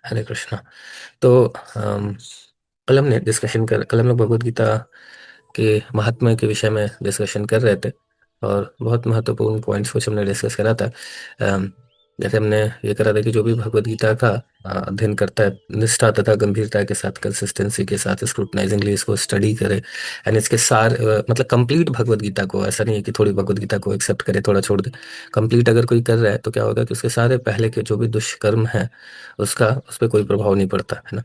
हरे कृष्णा। तो कल हम लोग भगवद गीता के महात्म्य के विषय में डिस्कशन कर रहे थे, और बहुत महत्वपूर्ण पॉइंट्स कुछ हमने डिस्कस करा था। जैसे हमने ये करा था कि जो भी भगवद गीता का अध्ययन करता है, निष्ठा तथा गंभीरता के साथ, कंसिस्टेंसी के साथ, स्क्रूटनाइजिंगली इसको स्टडी करे, एंड इसके सार मतलब कंप्लीट भगवद गीता को, ऐसा नहीं है कि थोड़ी भगवद गीता को एक्सेप्ट करे थोड़ा छोड़ दे। कंप्लीट अगर कोई कर रहा है तो क्या होगा कि उसके सारे पहले के जो भी दुष्कर्म है उसका उस पर कोई प्रभाव नहीं पड़ता है ना।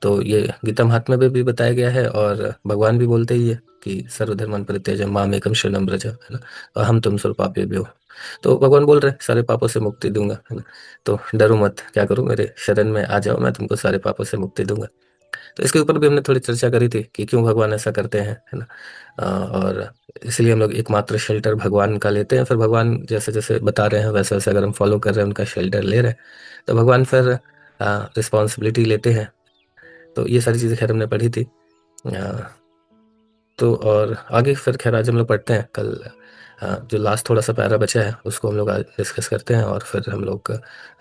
तो ये गीता महात्म्य में भी बताया गया है, और भगवान भी बोलते ही है कि सर्वधर्मान् परित्यज्य मामेकं शरणं व्रज, है ना, अहम तुम सर्व पापेभ्यो। तो भगवान बोल रहे हैं सारे पापों से मुक्ति दूंगा, है ना। तो डरो मत, क्या करूं, मेरे शरण में आ जाओ, मैं तुमको सारे पापों से मुक्ति दूंगा। तो इसके ऊपर भी हमने थोड़ी चर्चा करी थी कि क्यों भगवान ऐसा करते हैं, है ना। और इसलिए हम लोग एकमात्र शेल्टर भगवान का लेते हैं, फिर भगवान जैसे जैसे बता रहे हैं वैसे वैसे अगर हम फॉलो कर रहे हैं, उनका शेल्टर ले रहे हैं, तो भगवान फिर रिस्पॉन्सिबिलिटी लेते हैं। तो ये सारी चीज़ें खैर हमने पढ़ी थी। अ, तो और आगे फिर खैर आज हम लोग पढ़ते हैं। कल जो लास्ट थोड़ा सा पैरा बचा है उसको हम लोग आज डिस्कस करते हैं, और फिर हम लोग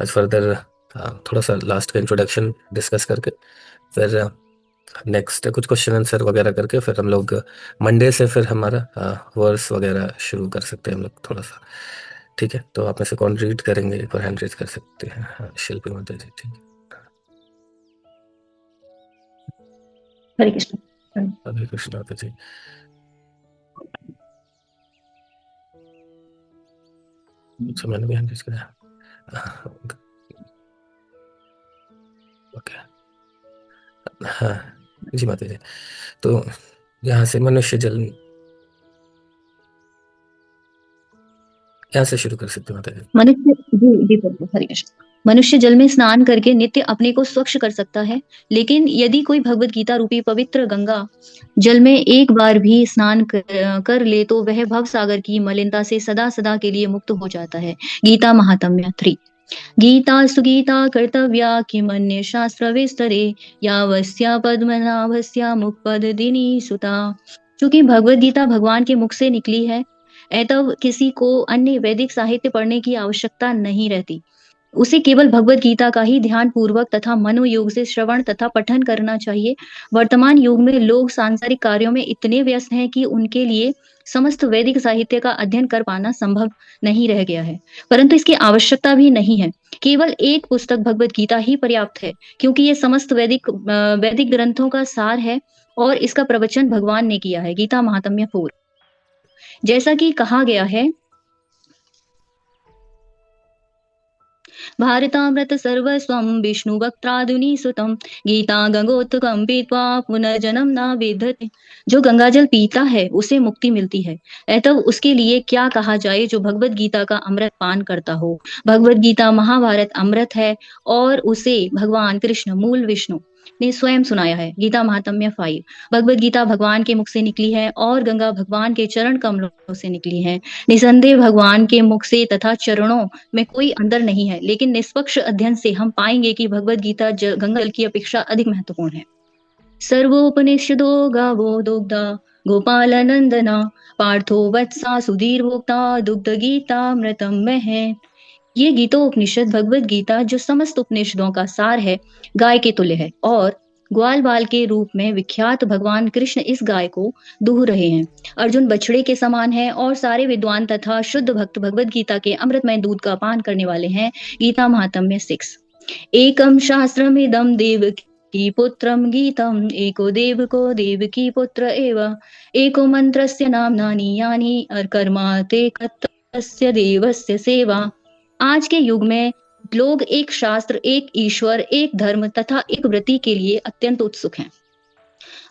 आज फर्दर थोड़ा सा लास्ट का इंट्रोडक्शन डिस्कस करके फिर नेक्स्ट कुछ क्वेश्चन आंसर वगैरह करके फिर हम लोग मंडे से फिर हमारा वर्स वगैरह शुरू कर सकते हैं हम लोग थोड़ा सा। ठीक है, तो आप में से कौन रीड करेंगे, एक बार हैंड रेज कर सकते हैं। हाँ, शिल्पी माता जी, ठीक है। हरे कृष्ण। हरे कृष्णा माता जी। अच्छा, मैंने भी हैंड रेज किया। ओके। हाँ जी माता जी। तो यहाँ से मनुष्य जल, यहाँ से शुरू कर सकते हैं माता जी। मनुष्य जी प्रभु हरे कृष्ण। मनुष्य जल में स्नान करके नित्य अपने को स्वच्छ कर सकता है, लेकिन यदि कोई भगवत गीता रूपी पवित्र गंगा जल में एक बार भी स्नान कर ले तो वह भव सागर की मलिनता से सदा सदा के लिए मुक्त हो जाता है। गीता महात्म्य 3। गीता सुगीता कर्तव्या किमन्य शास्त्र विस्तरे यावस्या पद्मनाभस्या मुखपददिनी सुता। चूंकि भगवत गीता भगवान के मुख से निकली है, अतः किसी को अन्य वैदिक साहित्य पढ़ने की आवश्यकता नहीं रहती। उसे केवल भगवत गीता का ही ध्यान पूर्वक तथा मनोयोग से श्रवण तथा पठन करना चाहिए। वर्तमान युग में लोग सांसारिक कार्यों में इतने व्यस्त हैं कि उनके लिए समस्त वैदिक साहित्य का अध्ययन कर पाना संभव नहीं रह गया है, परंतु इसकी आवश्यकता भी नहीं है। केवल एक पुस्तक भगवत गीता ही पर्याप्त है, क्योंकि ये समस्त वैदिक ग्रंथों का सार है और इसका प्रवचन भगवान ने किया है। गीता महात्म्य 4। जैसा कि कहा गया है, भारतामृत सर्वस्वं विष्णुवक्त्रादुनि सुतं गीता गंगोत्कं पीत्वा पुनर्जन्म न विद्यते। जो गंगाजल पीता है उसे मुक्ति मिलती है, अतः उसके लिए क्या कहा जाए जो भगवत गीता का अमृत पान करता हो। भगवत गीता महाभारत अमृत है और उसे भगवान कृष्ण मूल विष्णु ने स्वयं सुनाया है। गीता महात्म्य 5। भगवत गीता भगवान के मुख से निकली है और गंगा भगवान के चरण कमलों से निकली है। निसंदेह भगवान के मुख से तथा चरणों में कोई अंतर नहीं है, लेकिन निष्पक्ष अध्ययन से हम पाएंगे कि भगवत गीता गंगा जल की अपेक्षा अधिक महत्वपूर्ण है। सर्वोपनिषदो गावो दुग्धा गोपालनंदना पार्थो वत्सा सुधीर भोक्ता दुग्ध गीतामृतम महै। ये गीतोपनिषद भगवत गीता जो समस्त उपनिषदों का सार है, गाय के तुल्य है, और ग्वाल बाल के रूप में विख्यात भगवान कृष्ण इस गाय को दूह रहे हैं। अर्जुन बछड़े के समान है और सारे विद्वान तथा शुद्ध भक्त भगवत गीता के अमृतमय दूध का पान करने वाले हैं। गीता महात्म्य 6। एकम शास्त्रमिदं देवकी पुत्रम गीतम एको देवको देवकी पुत्र एव एको मंत्रस्य नाम्नानि यानि कर्मा ते तस्य देवस्य सेवा। आज के युग में लोग एक शास्त्र, एक ईश्वर, एक धर्म तथा एक व्रति के लिए अत्यंत उत्सुक हैं।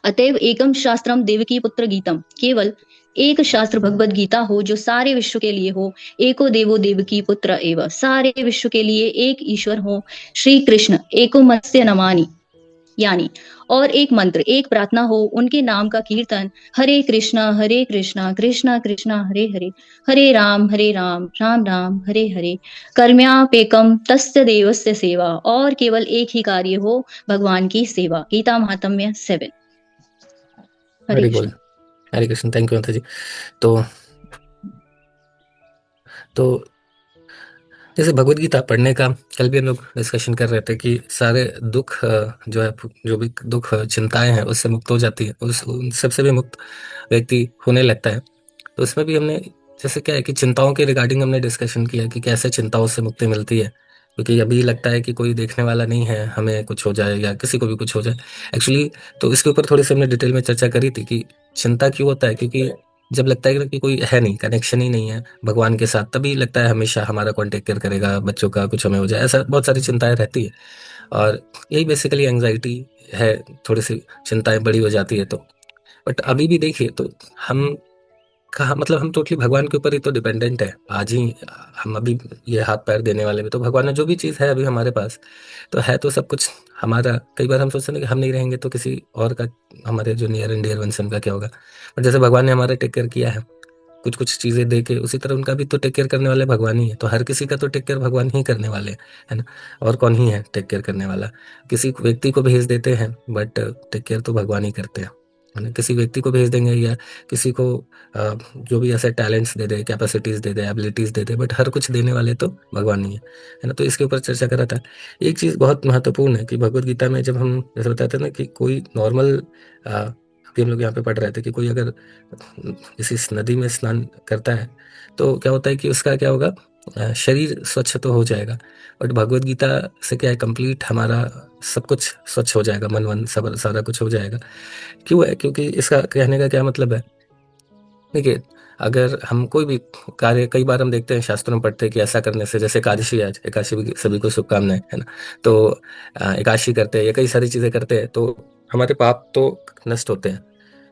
अतएव एकम शास्त्रम देवकी पुत्र गीतम, केवल एक शास्त्र भगवत गीता हो जो सारे विश्व के लिए हो। एको देवो देवकी पुत्र एव, सारे विश्व के लिए एक ईश्वर हो, श्री कृष्ण एको मत्स्य नमानि, यानी और एक मंत्र, एक प्रार्थना हो, उनके नाम का कीर्तन, हरे कृष्णा कृष्णा कृष्णा हरे हरे, हरे राम राम राम हरे हरे, कर्म्यापेकम तस्य देवस्य सेवा, और केवल एक ही कार्य हो, भगवान की सेवा। गीता महात्म्य 7। हरे हरि बोल। कृष्ण। हरे कृष्ण, थैंक यू माता जी। तो तो जैसे भगवत गीता पढ़ने का कल भी हम लोग डिस्कशन कर रहे थे कि सारे दुख जो है, जो भी दुख चिंताएं हैं उससे मुक्त हो जाती है, उस उन सबसे भी मुक्त व्यक्ति होने लगता है। तो उसमें भी हमने जैसे क्या है कि चिंताओं के रिगार्डिंग हमने डिस्कशन किया कि कैसे चिंताओं से मुक्ति मिलती है, क्योंकि अभी लगता है कि कोई देखने वाला नहीं है, हमें कुछ हो जाए या किसी को भी कुछ हो जाए एक्चुअली। तो इसके ऊपर थोड़ी सी हमने डिटेल में चर्चा करी थी कि चिंता क्यों होता है, क्योंकि जब लगता है कि कोई है नहीं, कनेक्शन ही नहीं है भगवान के साथ, तभी लगता है हमेशा हमारा कौन टेक केयर करेगा, बच्चों का कुछ हमें हो जाए, ऐसा बहुत सारी चिंताएं रहती है। और यही बेसिकली एंग्जाइटी है, थोड़ी सी चिंताएं बड़ी हो जाती है तो। बट अभी भी देखिए तो हम कहा मतलब हम टोटली भगवान के ऊपर ही तो डिपेंडेंट है आज ही। हम अभी ये हाथ पैर देने वाले भी तो भगवान ने जो भी चीज़ है अभी हमारे पास, तो है तो सब कुछ हमारा। कई बार हम सोचते हैं कि हम नहीं रहेंगे तो किसी और का, हमारे जो नियर एंड डियर वंस हैं, उनका क्या होगा। बट जैसे भगवान ने हमारा टेक केयर किया है कुछ कुछ चीजें दे के, उसी तरह उनका भी तो टेक केयर करने वाले भगवान ही है, तो हर किसी का तो टेक केयर भगवान ही करने वाले हैं, है ना। और कौन ही है टेक केयर करने वाला। किसी व्यक्ति को भेज देते हैं बट टेक केयर तो भगवान ही करते हैं, है ना। किसी व्यक्ति को भेज देंगे या किसी को जो भी ऐसे टैलेंट्स दे दे, कैपेसिटीज दे दे, एबिलिटीज दे दे, बट हर कुछ देने वाले तो भगवान ही है ना। तो इसके ऊपर चर्चा करा था। एक चीज बहुत महत्वपूर्ण है कि भगवत गीता में जब हम जैसे बताते हैं ना कि कोई नॉर्मल, अभी हम लोग यहाँ पे पढ़ रहे थे कि कोई अगर किसी इस नदी में स्नान करता है तो क्या होता है कि उसका क्या होगा, शरीर स्वच्छ तो हो जाएगा। बट भगवत गीता से क्या है, कंप्लीट हमारा सब कुछ स्वच्छ हो जाएगा, मन वन सब सारा कुछ हो जाएगा। क्यों है, क्योंकि इसका कहने का क्या मतलब है। देखिए, अगर हम कोई भी कार्य, कई बार हम देखते हैं शास्त्रों में पढ़ते हैं कि ऐसा करने से, जैसे एकादशी, आज एकादशी भी सभी को शुभकामनाएं, है ना। तो एकादशी करते हैं या कई सारी चीजें करते हैं तो हमारे पाप तो नष्ट होते हैं।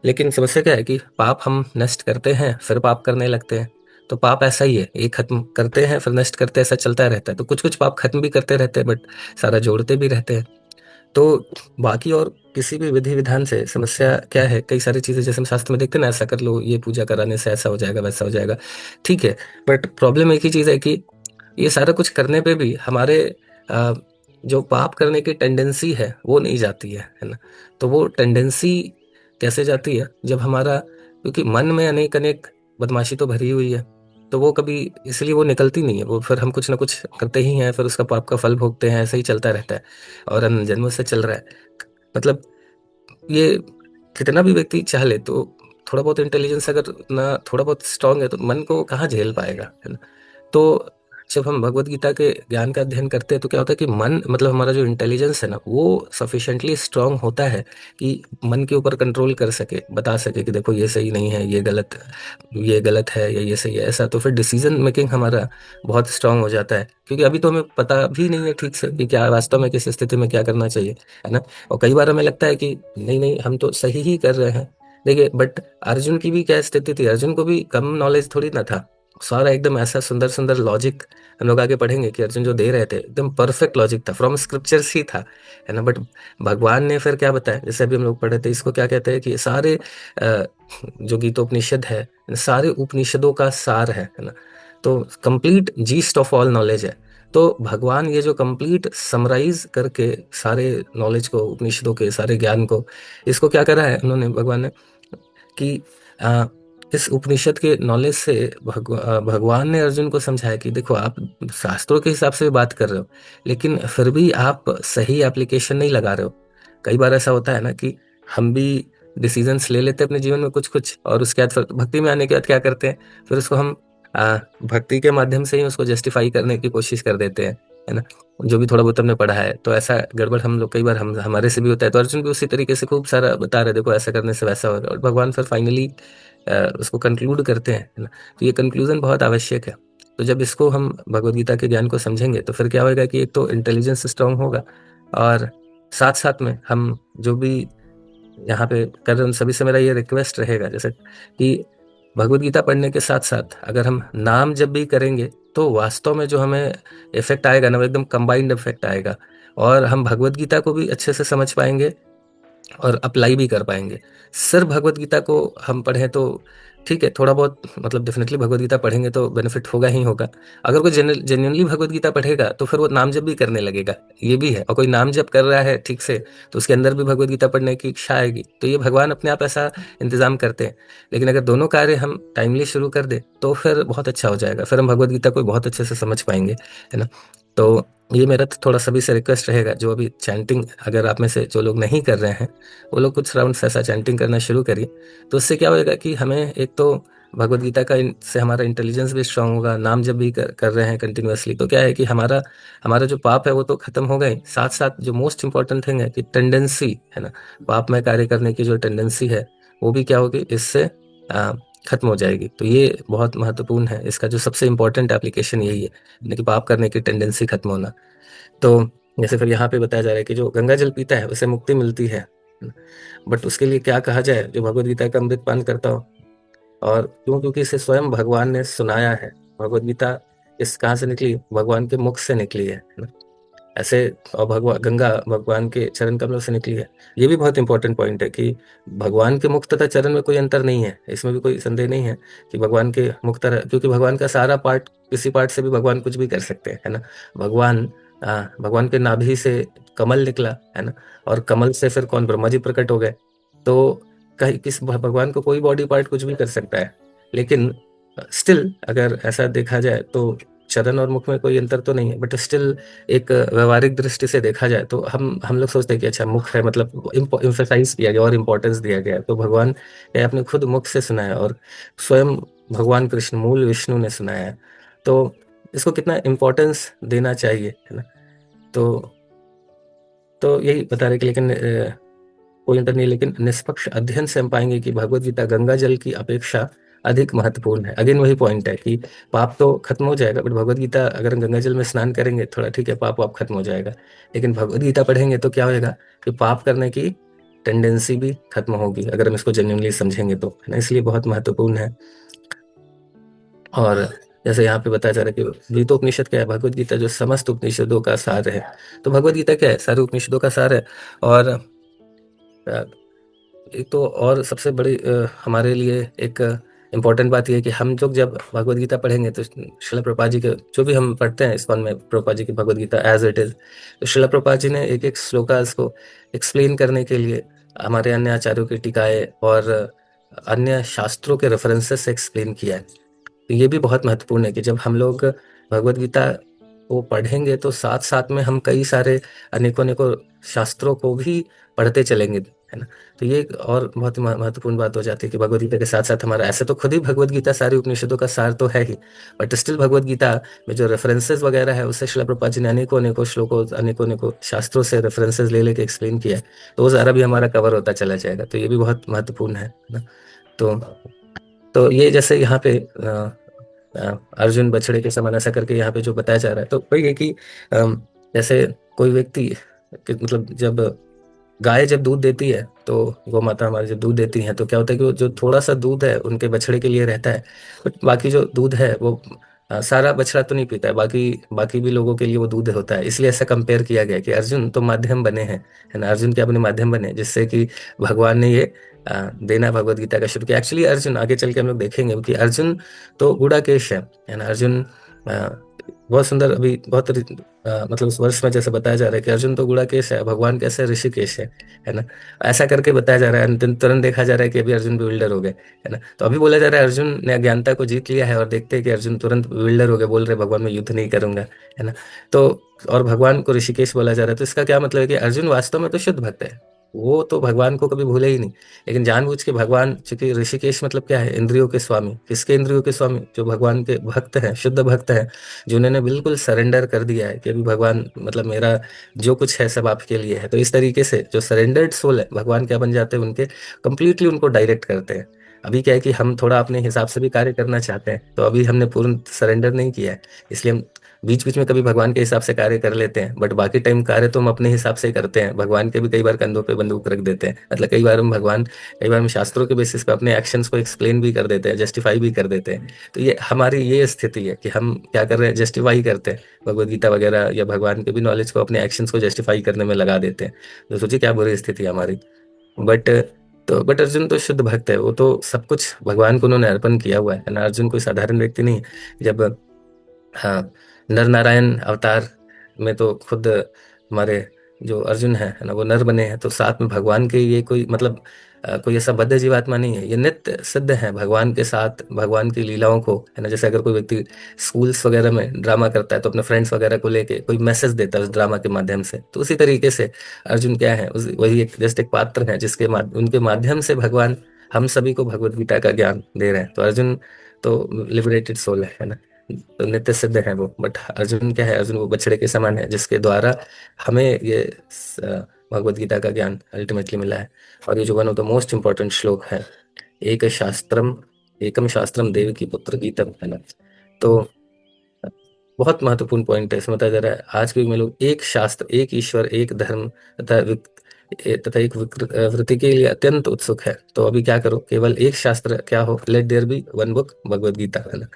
लेकिन समस्या क्या है कि पाप हम नष्ट करते हैं फिर पाप करने लगते हैं। तो पाप ऐसा ही है, एक खत्म करते हैं फिर नष्ट करते हैं, ऐसा चलता रहता है। तो कुछ कुछ पाप खत्म भी करते रहते हैं बट सारा जोड़ते भी रहते हैं। तो बाकी और किसी भी विधि विधान से समस्या क्या है, कई सारी चीजें जैसे हम शास्त्र में देखते हैं ना, ऐसा कर लो, ये पूजा कराने से ऐसा हो जाएगा वैसा हो जाएगा, ठीक है। बट प्रॉब्लम एक ही चीज है कि ये सारा कुछ करने पे भी हमारे अ, जो पाप करने की टेंडेंसी है वो नहीं जाती है ना। तो वो टेंडेंसी कैसे जाती है, जब हमारा, क्योंकि मन में अनेक अनेक बदमाशी तो भरी हुई है, तो वो कभी, इसलिए वो निकलती नहीं है, वो फिर हम कुछ ना कुछ करते ही हैं, फिर उसका पाप का फल भोगते हैं, ऐसा ही चलता रहता है। और जन्मों से चल रहा है। मतलब ये कितना भी व्यक्ति चाह ले तो थोड़ा बहुत इंटेलिजेंस अगर ना थोड़ा बहुत स्ट्रांग है तो मन को कहाँ झेल पाएगा, है ना। तो जब हम भगवत गीता के ज्ञान का अध्ययन करते हैं तो क्या होता है कि मन, मतलब हमारा जो इंटेलिजेंस है ना, वो सफिशिएंटली स्ट्रांग होता है कि मन के ऊपर कंट्रोल कर सके, बता सके कि देखो ये सही नहीं है, ये गलत है या ये सही है, ऐसा। तो फिर डिसीजन मेकिंग हमारा बहुत स्ट्रांग हो जाता है, क्योंकि अभी तो हमें पता भी नहीं है ठीक से कि क्या वास्तव में किस स्थिति में क्या करना चाहिए, है ना। और कई बार हमें लगता है कि नहीं नहीं हम तो सही ही कर रहे हैं। देखिए, बट अर्जुन की भी क्या स्थिति थी, अर्जुन को भी कम नॉलेज थोड़ी ना था। सारा एकदम ऐसा सुंदर सुंदर लॉजिक हम लोग आगे पढ़ेंगे कि अर्जुन जो दे रहे थे एकदम परफेक्ट लॉजिक था, फ्रॉम स्क्रिप्चर्स ही था, है ना। बट भगवान ने फिर क्या बताया, जैसे अभी हम लोग पढ़े थे, इसको क्या कहते हैं कि सारे जो गीतोपनिषद है, इन सारे उपनिषदों का सार है ना। तो complete yeast of all knowledge है। तो भगवान ये जो कंप्लीट समराइज करके सारे नॉलेज को, उपनिषदों के सारे ज्ञान को, इसको क्या करा है उन्होंने, भगवान ने, कि आ, इस उपनिषद के नॉलेज से भगवान ने अर्जुन को समझाया कि देखो आप शास्त्रों के हिसाब से बात कर रहे हो, लेकिन फिर भी आप सही एप्लीकेशन नहीं लगा रहे हो। कई बार ऐसा होता है ना कि हम भी डिसीजंस ले लेते हैं अपने जीवन में कुछ कुछ, और उसके बाद फिर भक्ति में आने के बाद क्या करते हैं, फिर उसको हम भक्ति के माध्यम से ही उसको जस्टिफाई करने की कोशिश कर देते हैं, है ना। जो भी थोड़ा बहुत हमने पढ़ा है तो ऐसा गड़बड़ हम लोग कई बार हम हमारे से भी होता है। तो अर्जुन भी उसी तरीके से खूब सारा बता रहे, देखो ऐसा करने से वैसा हो रहा है, और भगवान फिर फाइनली उसको कंक्लूड करते हैं, है ना। तो ये कंक्लूजन बहुत आवश्यक है। तो जब इसको हम भगवत गीता के ज्ञान को समझेंगे तो फिर क्या होगा कि एक तो इंटेलिजेंस स्ट्रांग होगा, और साथ साथ में हम जो भी यहाँ पे कर रहे हैं उन सभी से मेरा ये रिक्वेस्ट रहेगा, जैसे कि भगवत गीता पढ़ने के साथ साथ अगर हम नाम जब भी करेंगे तो वास्तव में जो हमें इफेक्ट आएगा ना, वो एकदम कंबाइंड इफेक्ट आएगा, और हम भगवत गीता को भी अच्छे से समझ पाएंगे और अप्लाई भी कर पाएंगे। सिर्फ भगवत गीता को हम पढ़ें तो ठीक है, थोड़ा बहुत मतलब डेफिनेटली भगवत गीता पढ़ेंगे तो बेनिफिट होगा ही होगा। अगर कोई जेन्युइनली भगवत गीता पढ़ेगा तो फिर वो नाम जप भी करने लगेगा, ये भी है। और कोई नाम जप कर रहा है ठीक से, तो उसके अंदर भी भगवत गीता पढ़ने की इच्छा आएगी। तो ये भगवान अपने आप ऐसा इंतजाम करते हैं। लेकिन अगर दोनों कार्य हम टाइमली शुरू कर दे तो फिर बहुत अच्छा हो जाएगा, फिर हम भगवत गीता को बहुत अच्छे से समझ पाएंगे, है ना। तो ये मेरा तो थोड़ा सभी से रिक्वेस्ट रहेगा, जो अभी चैंटिंग अगर आप में से जो लोग नहीं कर रहे हैं, वो लोग कुछ राउंड ऐसा चैंटिंग करना शुरू करिए। तो उससे क्या होएगा कि हमें एक तो भगवत गीता का से हमारा इंटेलिजेंस भी स्ट्रांग होगा। नाम जब भी कर रहे हैं कंटिन्यूअसली, तो क्या है कि हमारा हमारा जो पाप है वो तो खत्म हो गए, साथ साथ जो मोस्ट इंपॉर्टेंट थिंग है कि टेंडेंसी है ना, पाप में कार्य करने की जो टेंडेंसी है, वो भी क्या होगी इससे आ, खत्म हो जाएगी। तो ये बहुत महत्वपूर्ण है, इसका जो सबसे इंपॉर्टेंट एप्लीकेशन यही है, यानी कि पाप करने की टेंडेंसी खत्म होना। तो जैसे फिर यहाँ पे बताया जा रहा है कि जो गंगा जल पीता है उसे मुक्ति मिलती है, बट उसके लिए क्या कहा जाए, जो भगवत गीता का अमृत पान करता हो। और क्यों? क्योंकि इसे स्वयं भगवान ने सुनाया है। भगवत गीता इस कहाँ से निकली? भगवान के मुख से निकली है ना। ऐसे, और भगवान गंगा भगवान के चरण कमलों से निकली है। ये भी बहुत इंपॉर्टेंट पॉइंट है कि भगवान के मुख तथा चरण में कोई अंतर नहीं है, इसमें भी कोई संदेह नहीं है कि भगवान के मुख तरह, क्योंकि भगवान का सारा पार्ट, किसी पार्ट से भी भगवान कुछ भी कर सकते हैं, है ना। भगवान भगवान के नाभि से कमल निकला, है ना। और कमल से फिर कौन? ब्रह्मा जी प्रकट हो गए। तो कहीं किस भगवान को कोई बॉडी पार्ट कुछ भी कर सकता है। लेकिन स्टिल अगर ऐसा देखा जाए तो चरण और मुख में कोई अंतर तो नहीं है, बट स्टिल एक व्यवहारिक दृष्टि से देखा जाए तो हम लोग सोचते हैं कि अच्छा मुख है, मतलब इम्फेसाइज किया गया और इम्पोर्टेंस दिया गया है। तो भगवान ने अपने खुद मुख से सुनाया, और स्वयं भगवान कृष्ण मूल विष्णु ने सुनाया है। तो इसको कितना इम्पोर्टेंस देना चाहिए, है ना। तो यही बता रहे कि लेकिन कोई अंतर नहीं, लेकिन निष्पक्ष अध्ययन से हम पाएंगे कि भगवत गीता गंगा जल की अपेक्षा अधिक महत्वपूर्ण है। अगेन वही पॉइंट है कि पाप तो खत्म हो जाएगा, बट भगवत गीता अगर हम गंगा जल में स्नान करेंगे, थोड़ा ठीक है पाप वाप खत्म हो जाएगा, लेकिन भगवत गीता पढ़ेंगे तो क्या होएगा कि पाप करने की टेंडेंसी भी खत्म होगी, अगर हम इसको जेन्युइनली समझेंगे तो, है ना। इसलिए बहुत महत्वपूर्ण है। और जैसे यहाँ पे बताया जा रहा है कि गीतोपनिषद क्या है? भगवत गीता जो समस्त उपनिषदों का सार है। तो भगवत गीता क्या है? सारे उपनिषदों का सार है। और एक तो और सबसे बड़ी हमारे लिए एक इम्पोर्टेंट बात यह है कि हम लोग जब भगवत गीता पढ़ेंगे तो श्रील प्रभुपाद जी के, जो भी हम पढ़ते हैं इस्कॉन में, प्रभुपाद जी की Bhagavad Gita as it is, तो श्रील प्रभुपाद जी ने एक एक श्लोकास को एक्सप्लेन करने के लिए हमारे अन्य आचार्यों की टीकाएं और अन्य शास्त्रों के रेफरेंसेस से एक्सप्लेन किया है। तो ये भी बहुत महत्वपूर्ण है कि जब हम लोग भगवत गीता को पढ़ेंगे तो साथ साथ में हम कई सारे अनेकों अनेकों शास्त्रों को भी पढ़ते चलेंगे, है ना। तो ये एक और बहुत ही महत्वपूर्ण बात हो जाती है कि भगवत गीता के साथ साथ हमारा, ऐसे तो खुद ही भगवत गीता सारी उपनिषदों का सार तो है ही, बट स्टिल भगवत गीता में जो रेफरेंसेस वगैरह है उससे श्रील प्रभुपाद जी ने अनेकों अनेकों श्लोकों, अनेकों अनेकों शास्त्रों से रेफरेंसेस ले लेके एक्सप्लेन किया है। तो वो सारा भी हमारा कवर होता चला जाएगा। तो ये भी बहुत महत्वपूर्ण है ना। तो ये जैसे यहाँ पे अर्जुन बछड़े के समान ऐसा करके यहाँ पे जो बताया जा रहा है, तो वही है कि जैसे कोई व्यक्ति मतलब जब गाय जब दूध देती है, तो गौ माता हमारी जब दूध देती है, तो क्या होता है कि वो जो थोड़ा सा दूध है उनके बछड़े के लिए रहता है, बट बाकी जो दूध है वो सारा बछड़ा तो नहीं पीता है, बाकी बाकी भी लोगों के लिए वो दूध होता है। इसलिए ऐसा कंपेयर किया गया कि अर्जुन तो माध्यम बने हैं, है ना। अर्जुन क्या अपने माध्यम बने जिससे कि भगवान ने ये देना भगवत गीता का शुरू किया। एक्चुअली अर्जुन, आगे चल के हम लोग देखेंगे कि अर्जुन तो गूढ़ाकेश है ना। अर्जुन बहुत सुंदर, अभी बहुत मतलब उस वर्ष में जैसे बताया जा रहा है कि अर्जुन तो गूढ़ाकेश है, भगवान कैसे ऋषिकेश है ना। ऐसा करके बताया जा रहा है। तुरंत देखा जा रहा है कि अभी अर्जुन बिल्डर हो गए, है ना। तो अभी बोला जा रहा है अर्जुन ने अज्ञानता को जीत लिया है, और देखते हैं कि अर्जुन तुरंत बिल्डर हो गए, बोल रहे भगवान मैं युद्ध नहीं करूंगा, है ना। तो और भगवान को ऋषिकेश बोला जा रहा है, तो इसका क्या मतलब है कि अर्जुन वास्तव में तो शुद्ध भक्त है, वो तो भगवान को कभी भूले ही नहीं। लेकिन जानबूझ के भगवान, चूंकि ऋषिकेश मतलब क्या है? इंद्रियों के स्वामी। किसके इंद्रियों के स्वामी? जो भगवान के भक्त हैं, शुद्ध भक्त हैं, जिन्होंने बिल्कुल सरेंडर कर दिया है कि अभी भगवान मतलब मेरा जो कुछ है सब आपके लिए है। तो इस तरीके से जो सरेंडर्ड सोल है, भगवान क्या बन जाते हैं? उनके कंप्लीटली उनको डायरेक्ट करते हैं। अभी क्या है कि हम थोड़ा अपने हिसाब से भी कार्य करना चाहते हैं, तो अभी हमने पूर्ण सरेंडर नहीं किया है, इसलिए हम बीच बीच में कभी भगवान के हिसाब से कार्य कर लेते हैं, बट बाकी टाइम कार्य तो हम अपने हिसाब से ही करते हैं। भगवान के भी कई बार कंधों पे बंदूक रख देते हैं, मतलब कई बार हम शास्त्रों के बेसिस पे अपने एक्शंस को एक्सप्लेन भी कर देते हैं, जस्टिफाई भी कर देते हैं। तो ये हमारी ये स्थिति है कि हम क्या कर रहे हैं? जस्टिफाई करते हैं भगवत गीता वगैरह या भगवान के भी नॉलेज को अपने एक्शंस को जस्टिफाई करने में लगा देते हैं। तो सोचिए क्या बुरी स्थिति है हमारी। बट तो बट अर्जुन तो शुद्ध भक्त है, वो तो सब कुछ भगवान को उन्होंने अर्पण किया हुआ है ना। अर्जुन कोई साधारण व्यक्ति नहीं है। जब हाँ, नर नारायण अवतार में तो खुद हमारे जो अर्जुन है ना, वो नर बने हैं, तो साथ में भगवान के ये कोई मतलब कोई ऐसा बद्ध जीवात्मा नहीं है, ये नित्य सिद्ध है भगवान के साथ, भगवान की लीलाओं को, है ना। जैसे अगर कोई व्यक्ति स्कूल्स वगैरह में ड्रामा करता है तो अपने फ्रेंड्स वगैरह को लेके कोई मैसेज देता है उस ड्रामा के माध्यम से, तो उसी तरीके से अर्जुन क्या है, वही एक जस्ट एक पात्र है जिसके उनके माध्यम से भगवान हम सभी को भगवत गीता का ज्ञान दे रहे हैं। तो अर्जुन तो लिबरेटेड सोल है ना। तो नित्य सिद्ध है वो, बट अर्जुन क्या है, अर्जुन वो बछड़े के समान है जिसके द्वारा हमें ये भगवत गीता का ज्ञान अल्टीमेटली मिला है। और ये जो one of the most important श्लोक है, एक शास्त्रम एकम शास्त्रम देव की पुत्र गीतम, है ना। तो बहुत महत्वपूर्ण पॉइंट है इसमें बताया जा रहा है आज के युग में लोग एक शास्त्र, एक ईश्वर, एक धर्म तथा तथा एक वृत्ति के लिए अत्यंत उत्सुक है। तो अभी क्या करो, केवल एक शास्त्र क्या हो, let there be one book Bhagavad Gita, है ना।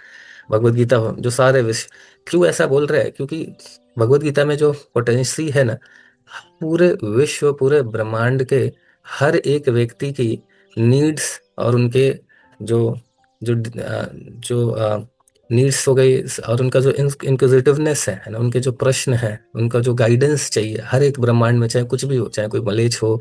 भगवत गीता हो जो सारे विश्व, क्यों ऐसा बोल रहे हैं, क्योंकि भगवत गीता में जो पोटेंसी है ना, पूरे विश्व, पूरे ब्रह्मांड के हर एक व्यक्ति की नीड्स और उनके जो जो जो नीड्स हो गई, और उनका जो इंक्विजिटिवनेस है ना, उनके जो प्रश्न है, उनका जो गाइडेंस चाहिए हर एक ब्रह्मांड में, चाहे कुछ भी हो, चाहे कोई मलेच्छ हो,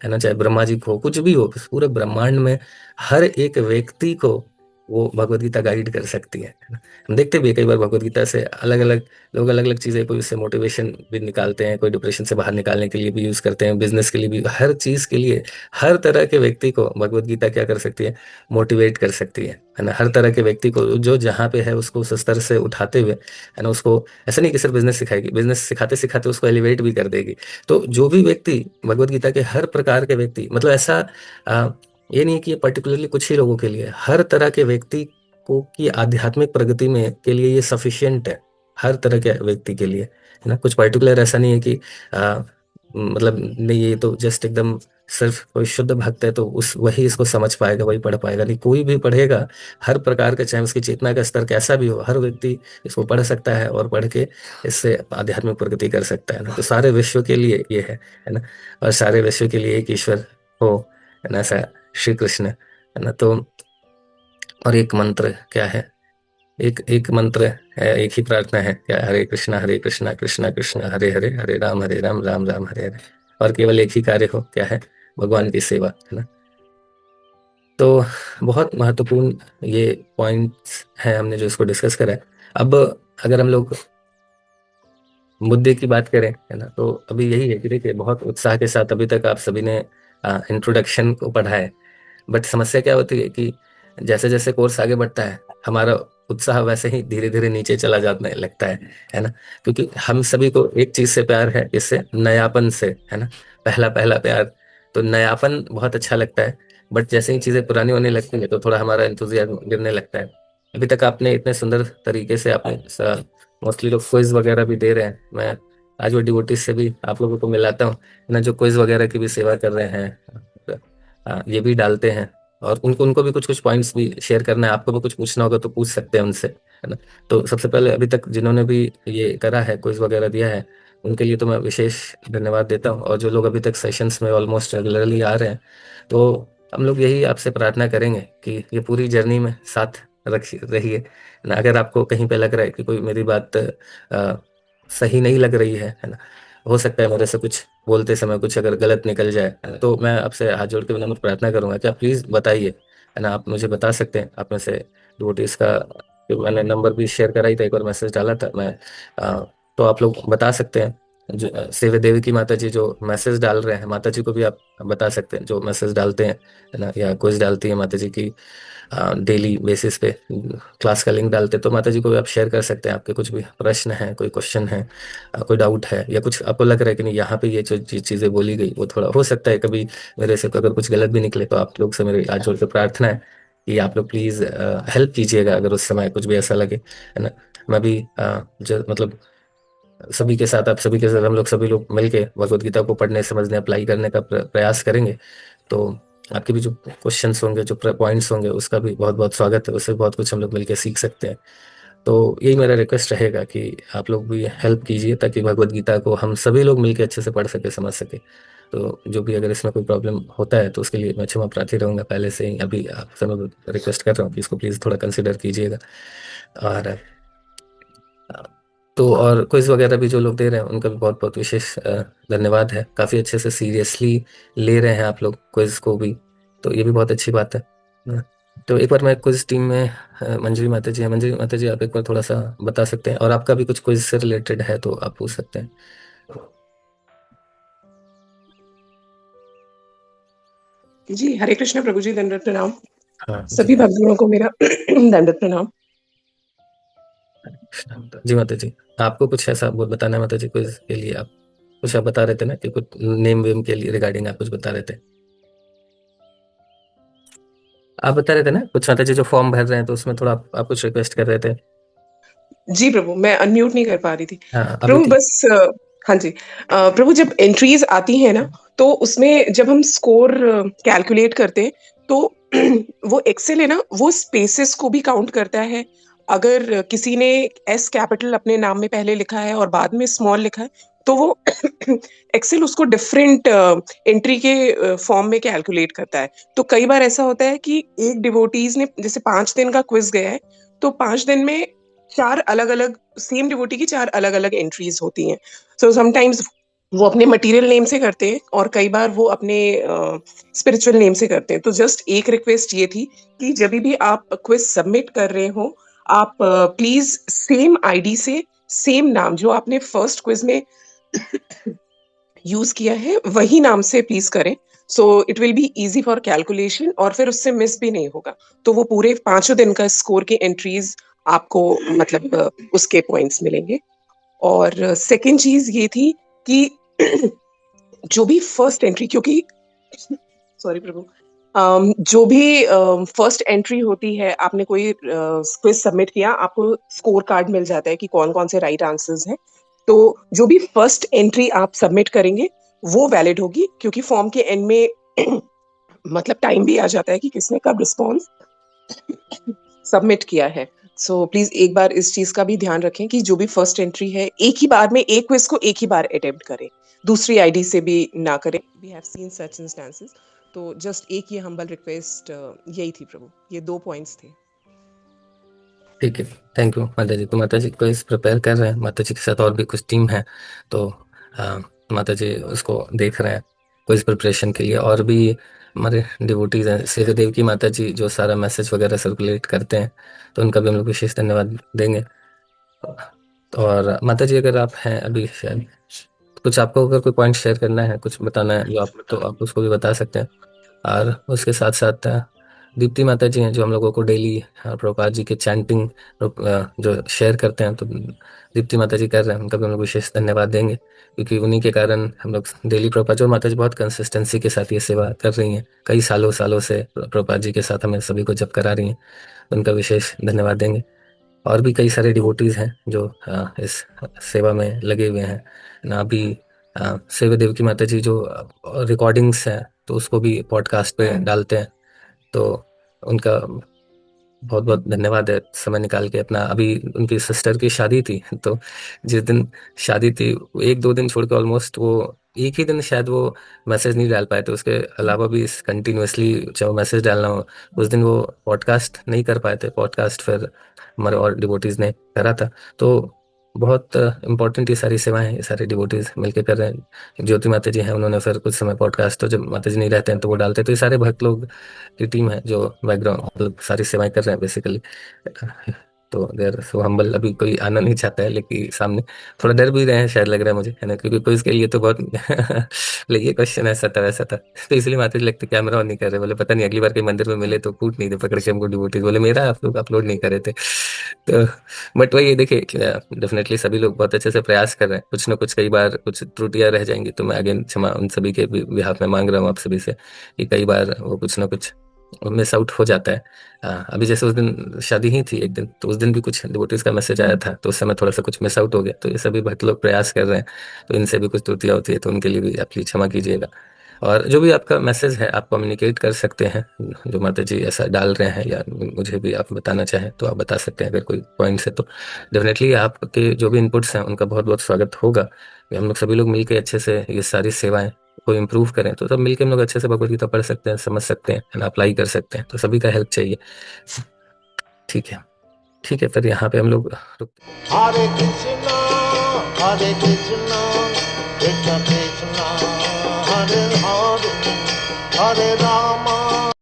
है ना, चाहे ब्रह्मा जी को हो, कुछ भी हो, पूरे ब्रह्मांड में हर एक व्यक्ति को वो भगवत गीता गाइड कर सकती है ना। हम देखते भी हैं कई बार भगवत गीता से अलग अलग लोग अलग अलग चीजें, कोई उससे मोटिवेशन भी निकालते हैं, कोई डिप्रेशन से बाहर निकालने के लिए भी यूज करते हैं, बिजनेस के लिए भी, हर चीज के लिए हर तरह के व्यक्ति को भगवत गीता क्या कर सकती है, मोटिवेट कर सकती है ना। हर तरह के व्यक्ति को जो जहाँ पे है उसको उस स्तर से उठाते हुए, है ना, उसको ऐसा नहीं कि सिर्फ बिजनेस सिखाएगी, बिजनेस सिखाते सिखाते उसको एलिवेट भी कर देगी। तो जो भी व्यक्ति भगवत गीता के हर प्रकार के व्यक्ति, मतलब ऐसा आ, ये नहीं कि ये पर्टिकुलरली कुछ ही लोगों के लिए, हर तरह के व्यक्ति को की आध्यात्मिक प्रगति में के लिए ये सफिशियंट है, हर तरह के व्यक्ति के लिए, है ना। कुछ पर्टिकुलर ऐसा नहीं है कि मतलब नहीं, ये तो जस्ट एकदम सिर्फ कोई शुद्ध भक्त है तो उस वही इसको समझ पाएगा, वही पढ़ पाएगा, नहीं, कोई भी पढ़ेगा, हर प्रकार का, चाहे उसकी चेतना का स्तर कैसा भी हो, हर व्यक्ति इसको पढ़ सकता है और पढ़ के इससे आध्यात्मिक प्रगति कर सकता है ना। तो सारे विश्व के लिए ये है ना। और सारे विश्व के लिए एक ईश्वर हो, है ना, ऐसा श्री कृष्ण, है ना। तो और एक मंत्र क्या है, एक एक मंत्र है, एक ही प्रार्थना है क्या, हरे कृष्णा कृष्णा कृष्णा हरे हरे, हरे राम राम राम हरे हरे। और केवल एक ही कार्य हो, क्या है, भगवान की सेवा, है ना। तो बहुत महत्वपूर्ण ये पॉइंट्स हैं हमने जो इसको डिस्कस करा है। अब अगर हम लोग मुद्दे की बात करें, है ना, तो अभी यही है कि देखिए बहुत उत्साह के साथ अभी तक आप सभी ने इंट्रोडक्शन को पढ़ा है, बट समस्या क्या होती है कि जैसे जैसे कोर्स आगे बढ़ता है हमारा उत्साह वैसे ही धीरे धीरे नीचे चला जाने लगता है ना। क्योंकि हम सभी को एक चीज से प्यार है, इससे नयापन से, है ना। पहला पहला प्यार, तो नयापन बहुत अच्छा लगता है, बट जैसे ही चीजें पुरानी होने लगती है तो थोड़ा हमारा इंतुजियाज्म गिरने लगता है। अभी तक आपने इतने सुंदर तरीके से आपने मोस्टली लोग क्विज वगैरह भी दे रहे हैं, मैं आज वो डिवोटीज से भी आप लोगों को मिलाता हूँ ना, जो क्विज वगैरह की भी सेवा कर रहे हैं, ये भी डालते हैं, और उनको उनको भी कुछ कुछ पॉइंट्स भी शेयर करना है, आपको भी कुछ पूछना होगा तो पूछ सकते हैं उनसे, है ना। तो सबसे पहले अभी तक जिन्होंने भी ये करा है, क्विज वगैरह दिया है, उनके लिए तो मैं विशेष धन्यवाद देता हूँ। और जो लोग अभी तक सेशंस में ऑलमोस्ट रेगुलरली आ रहे हैं, तो हम लोग यही आपसे प्रार्थना करेंगे कि ये पूरी जर्नी में साथ रहिए ना। अगर आपको कहीं पे लग रहा है कि कोई मेरी बात सही नहीं लग रही है ना, हो सकता है मेरे से कुछ बोलते समय कुछ अगर गलत निकल जाए, तो मैं आपसे हाथ जोड़ के विनम्र प्रार्थना करूंगा कि आप प्लीज बताइए, है ना। आप मुझे बता सकते हैं, आप में से डिवोटीज का मैंने नंबर भी शेयर करा ही था, एक बार मैसेज डाला था मैं, तो आप लोग बता सकते हैं। जो सेवे देवी की माता जी जो मैसेज डाल रहे हैं, माता जी को भी आप बता सकते हैं जो मैसेज डालते हैं, है ना, या कुछ डालती है माता जी की डेली बेसिस पे क्लास का लिंक डालते हैं, तो माता जी को भी आप शेयर कर सकते हैं। आपके कुछ भी प्रश्न है, कोई क्वेश्चन है, कोई डाउट है, या कुछ आपको लग रहा है कि नहीं यहाँ पे ये जो चीज़ें बोली गई वो थोड़ा हो सकता है कभी मेरे से अगर कुछ गलत भी निकले, तो आप लोग से मेरी हाथ जोड़ के प्रार्थना है कि आप लोग प्लीज़ हेल्प कीजिएगा अगर उस समय कुछ भी ऐसा लगे, है ना। मैं भी जो मतलब सभी के साथ, आप सभी के साथ हम लोग सभी लोग मिलके भगवत गीता को पढ़ने, समझने, अप्लाई करने का प्रयास करेंगे। तो आपके भी जो क्वेश्चंस होंगे, जो पॉइंट्स होंगे, उसका भी बहुत बहुत स्वागत है, उससे बहुत कुछ हम लोग मिलकर सीख सकते हैं। तो यही मेरा रिक्वेस्ट रहेगा कि आप लोग भी हेल्प कीजिए ताकि भगवत गीता को हम सभी लोग मिलकर अच्छे से पढ़ सके, समझ सके। तो जो भी अगर इसमें कोई प्रॉब्लम होता है तो उसके लिए मैं क्षमा प्रार्थी रहूँगा पहले से ही। अभी आपसे मैं रिक्वेस्ट कर रहा हूँ कि इसको प्लीज़ थोड़ा कंसिडर कीजिएगा। और तो और क्विज वगैरह भी जो लोग दे रहे हैं उनका भी बहुत बहुत विशेष धन्यवाद है। काफ़ी अच्छे से सीरियसली ले रहे हैं आप लोग क्विज को भी, तो ये भी बहुत अच्छी बात है। अ, तो एक बार मैं क्विज टीम में मंजरी माता जी हैं, मंजरी माता जी आप एक बार थोड़ा सा बता सकते हैं, और आपका भी कुछ क्विज से रिलेटेड है तो आप पूछ सकते हैं। जी, हरे कृष्ण प्रभु जी, दंडवत प्रणाम। हाँ जी। सभी भक्तों को मेरा दंडवत प्रणाम। जी माता जी, आपको कुछ ऐसा बताना है माता जी क्विज के लिए? आप कुछ आप बता रहे थे ना कि कुछ नेम वेम के लिए रिगार्डिंग आप कुछ बता रहे थे। आप बता रहे थे ना कुछ माता जी जो फॉर्म भर रहे हैं तो उसमें थोड़ा आप कुछ रिक्वेस्ट कर रहे थे। जी प्रभु, मैं अनम्यूट नहीं कर पा रही थी। हाँ अभी प्रभु ठीक। बस हाँ जी। प्रभु जब एंट्रीज आती है ना, तो उसमें जब हम स्कोर कैलकुलेट करते हैं, तो वो एक्सेल है ना, वो स्पेसेस को भी काउंट करता है। अगर किसी ने एस कैपिटल अपने नाम में पहले लिखा है और बाद में स्मॉल लिखा है, तो वो एक्सेल उसको डिफरेंट एंट्री के फॉर्म में कैलकुलेट करता है। तो कई बार ऐसा होता है कि एक डिवोटीज ने जैसे 5 दिन का क्विज गया है, तो 5 दिन में 4 अलग-अलग सेम डिवोटी की 4 अलग-अलग एंट्रीज होती हैं। सो समटाइम्स वो अपने मटेरियल नेम से करते हैं और कई बार वो अपने स्पिरिचुअल नेम से करते हैं। तो जस्ट एक रिक्वेस्ट ये थी कि जब भी आप क्विज सबमिट कर रहे हो, आप प्लीज सेम आईडी से सेम नाम जो आपने फर्स्ट क्विज में यूज किया है वही नाम से प्लीज करें। So it will be easy for calculation और फिर उससे मिस भी नहीं होगा। तो वो पूरे 5 दिन का स्कोर के एंट्रीज आपको मतलब उसके पॉइंट्स मिलेंगे। और सेकंड चीज ये थी कि जो भी फर्स्ट एंट्री, क्योंकि सॉरी प्रभु, जो भी फर्स्ट एंट्री होती है, आपने कोई क्विज सबमिट किया, आपको स्कोर कार्ड मिल जाता है कि कौन कौन से राइट आंसर्स हैं। तो जो भी फर्स्ट एंट्री आप सबमिट करेंगे वो वैलिड होगी, क्योंकि फॉर्म के एंड में मतलब टाइम भी आ जाता है कि किसने कब रिस्पॉन्स सबमिट किया है। सो प्लीज एक बार इस चीज का भी ध्यान रखें कि जो भी फर्स्ट एंट्री है, एक ही बार में एक क्विज को एक ही बार अटेम्प्ट करें, दूसरी आईडी से भी ना करें। We have seen such instances. तो जस्ट एक ये हम्बल रिक्वेस्ट यही थी प्रभु, ये 2 पॉइंट्स थे। ठीक है, थैंक यू माता जी। तो माता जी क्विज प्रिपेयर कर रहे हैं, माता जी के साथ और भी कुछ टीम है, तो माता जी उसको देख रहे हैं क्विज प्रिपरेशन के लिए। और भी हमारे डिवोटीज हैं, सेवा देव की माता जी जो सारा मैसेज वगैरह सर्कुलेट करते हैं, तो उनका भी हम लोग विशेष धन्यवाद देंगे। और माता जी अगर आप हैं अभी शायद कुछ आपको अगर कोई पॉइंट शेयर करना है, कुछ बताना है जो आप, तो आप उसको भी बता सकते हैं। और उसके साथ साथ दीप्ति माता जी हैं जो हम लोगों को डेली प्रभुपाद जी के चैंटिंग जो शेयर करते हैं, तो दीप्ति माता जी कर रहे हैं, उनका भी हम लोग विशेष धन्यवाद देंगे, क्योंकि उन्हीं के कारण हम लोग डेली प्रभुपाद जी, और माता जी बहुत कंसिस्टेंसी के साथ ये सेवा कर रही हैं, कई सालों सालों से प्रभुपाद जी के साथ हमें सभी को जब करा रही हैं, उनका विशेष धन्यवाद देंगे। और भी कई सारे डिवोटीज हैं जो इस सेवा में लगे हुए हैं ना। अभी सेवा देव की माता जी जो रिकॉर्डिंग्स हैं तो उसको भी पॉडकास्ट पे डालते हैं, तो उनका बहुत बहुत धन्यवाद है समय निकाल के अपना। अभी उनकी सिस्टर की शादी थी, तो जिस दिन शादी थी एक दो दिन छोड़ के ऑलमोस्ट वो एक ही दिन शायद वो मैसेज नहीं डाल पाए थे, उसके अलावा भी कंटिन्यूअसली चाहे मैसेज डालना हो, उस दिन वो पॉडकास्ट नहीं कर पाए थे। पॉडकास्ट फिर हमारे और डिवोटीज ने करा था। तो बहुत इम्पोर्टेंट ये सारी सेवाएं ये सारे डिवोटीज मिलकर कर रहे हैं। ज्योति माता जी हैं, उन्होंने फिर कुछ समय पॉडकास्ट, तो जब माता जी नहीं रहते हैं तो वो डालते हैं। तो ये सारे भक्त लोग की टीम है जो बैकग्राउंड मतलब सारी सेवाएं कर रहे हैं बेसिकली। तो देर सो हम्बल। अभी कोई आना नहीं चाहता है लेकिन सामने थोड़ा डर भी रहे हैं शायद, लग रहा है मुझे, है ना, क्योंकि कोई इसके लिए तो बहुत ये क्वेश्चन ऐसा था वैसा था, तो इसलिए माता जी लगता कैमरा ऑन नहीं कर रहे, बोले पता नहीं अगली बार कहीं मंदिर में मिले तो कूट नहीं दे पकड़ के हमको डिवोटीज, बोले मेरा आप लोग अपलोड नहीं कर रहे थे। तो बट वही देखिए, डेफिनेटली सभी लोग बहुत अच्छे से प्रयास कर रहे हैं। कुछ ना कुछ कई बार कुछ त्रुटियां रह जाएंगी, तो मैं अगेन क्षमा उन सभी के बिहाफ में मांग रहा हूँ आप सभी से कि कई बार वो कुछ ना कुछ मिस आउट हो जाता है। अभी जैसे उस दिन शादी ही थी एक दिन, तो उस दिन भी कुछ डिवोटीज का मैसेज आया था, तो उस समय थोड़ा सा कुछ मिस आउट हो गया। तो ये सभी भक्त लोग प्रयास कर रहे हैं, तो इनसे भी कुछ त्रुटियां होती है, तो उनके लिए भी आप प्लीज क्षमा कीजिएगा। और जो भी आपका मैसेज है आप कम्युनिकेट कर सकते हैं, जो माता जी ऐसा डाल रहे हैं या मुझे भी आप बताना चाहें तो आप बता सकते हैं अगर कोई पॉइंट्स है तो। डेफिनेटली आपके जो भी इनपुट्स हैं उनका बहुत बहुत स्वागत होगा। हम लोग सभी लोग मिलकर अच्छे से ये सारी सेवाएं को इम्प्रूव करें, तो सब मिलकर हम लोग अच्छे से भगवद गीता पढ़ सकते हैं, समझ सकते हैं एंड अप्लाई कर सकते हैं। तो सभी का हेल्प चाहिए। ठीक है, ठीक है, फिर यहाँ पे हम लोग हरे कृष्णा हरे कृष्णा कृष्ण कृष्णा हरे हरे हरे राम